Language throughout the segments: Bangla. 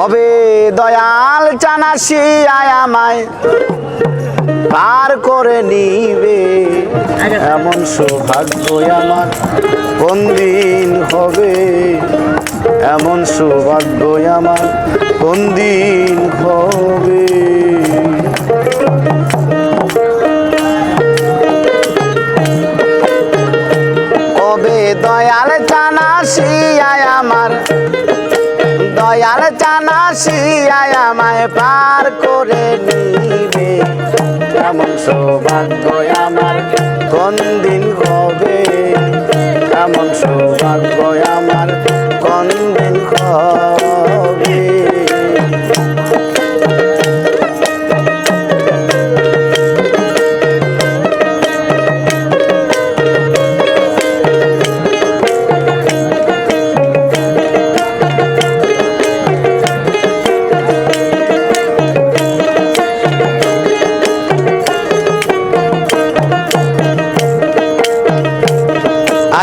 কবে দয়াল জানাসি আমায় পার করে নিবে এমন সৌভাগ্য আমার কোন দিন হবে এমন সৌভাগ্য আমার কোন দিন হবে কবে দয়াল জানাসি আমার দয়াল জানাসি আমায় পার করে নিবে এমন সৌভাগ্য আমার কোন দিন হবে এমন সৌভাগ্য আমার কোন দিন হবে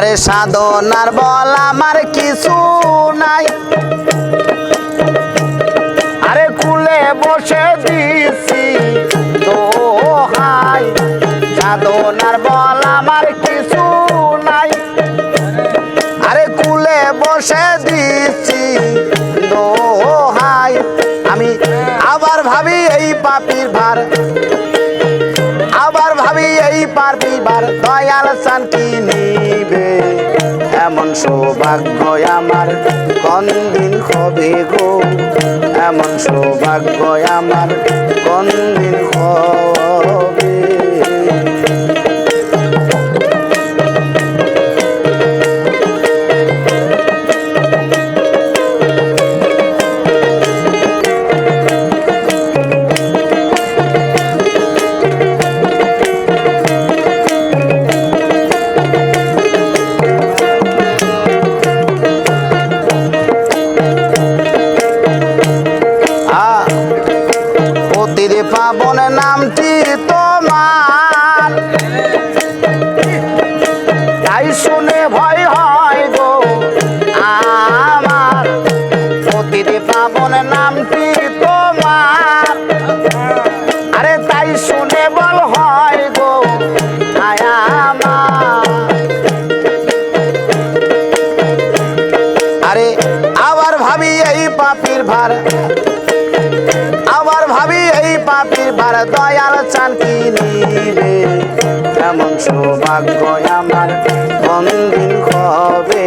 আরে সাধনার বল আমার কিছু নাই আরে কুলে বসে দিছি দোহাই সাধনার বল আমার কিছু নাই আরে কুলে বসে দিছি দোহাই আমি আবার ভাবি এই পাপির ভার আবার ভাবি এই পারবি বার দয়াল চান কি নিবে এমন সৌভাগ্য আমার কোন দিন হবে গো এমন সৌভাগ্য আমার কোন দিন হবে পাবন নামটি তোমার তাই শুনে ভয় হয় গো আমার অতিথি পাবন নামটি তোমার আরে তাই শুনে বল হয় গো আমার আরে আবার ভাবি এই পাপির ভার আবার ভাবি এই পাপির ভার দয়াল চান কি নিবে এমন সৌভাগ্য আমার কোন দিন হবে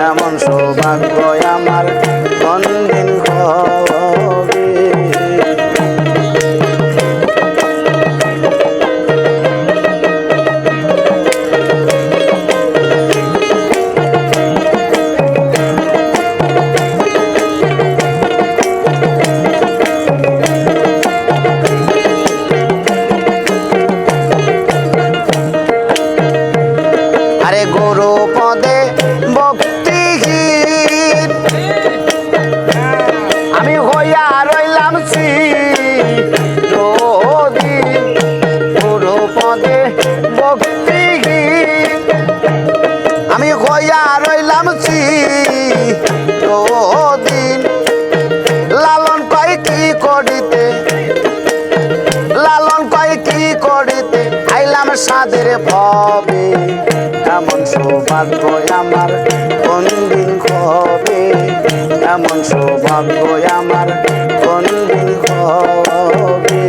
এমন সৌভাগ্য আমার কোন দিন হবে গুরু পদে ভক্তিহীন আমি হইয়া রইলাম চিরদিন গুরু পদে ভক্তিহীন আমি হইয়া রইলাম চিরদিন লালন কয় কি করিতে লালন কয় কি করিতে আইলাম সাদের ভবে এমন সৌভাগ্য আমার কোন দিন হবে এমন সৌভাগ্য আমার কোন দিন হবে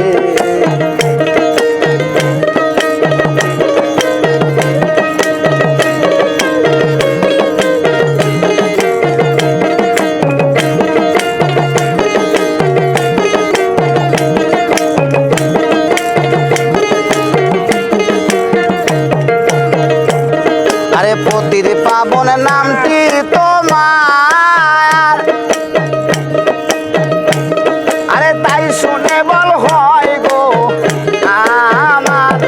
পতির পাবন নামটি তোমার আরে তাই শুনে বল হয় গো আমার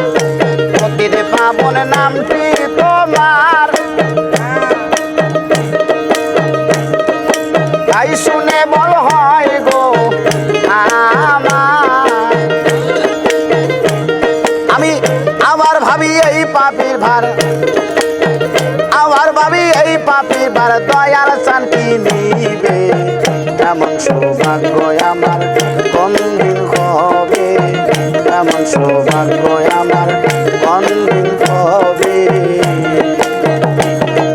পতির পাবন নামটি তোমার তাই শুনে বল হয় গো আমার আমি আবার ভাবি এই পাপির ভার আবার ভাবি এই পাপির ভার দয়াল চান কি নিবে এমন সৌভাগ্য আমার কোন দিন হবে, এমন সৌভাগ্য আমার কোন দিন হবে।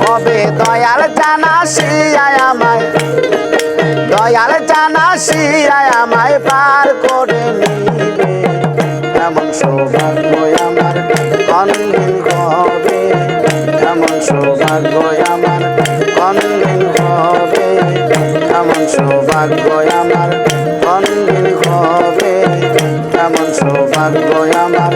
কবে দয়াল জানাসিয়ায় আমায়, দয়াল জানাসিয়ায় আমায় পার করে নিবে, এমন সৌভাগ্য আমার কোন দিন হবে, এমন সৌভাগ্য আমার কোন দিন হবে, এমন সৌভাগ্য আমার কোন দিন হবে, এমন সৌভাগ্য আমার